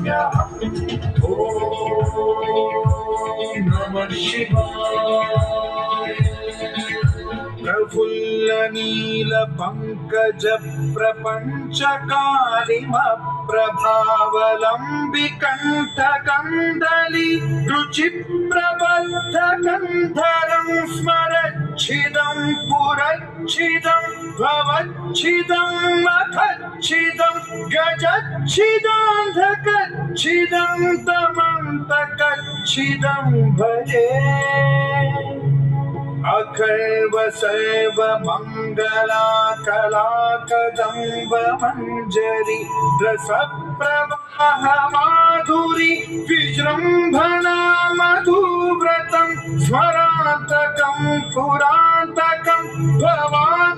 ॐ नमः शिवाय। प्रफुल्ल नील पंकज प्रपंच कालिमप्रभावलम्बि कंठ कंदलि रुचि प्रबद्ध कंधरं स्मरच्छिदं पुरच्छिदं भवच्छिदं मखच्छिदं गजच्छिदान्धकच्छिदं तमन्तकच्छिदं भजे। अखर्व सर्व मंगला कला कदम्ब मंजरी रस प्रवाह माधुरी विजृंभणा मधुव्रतं स्मरान्तकं पुरान्तकं भवान्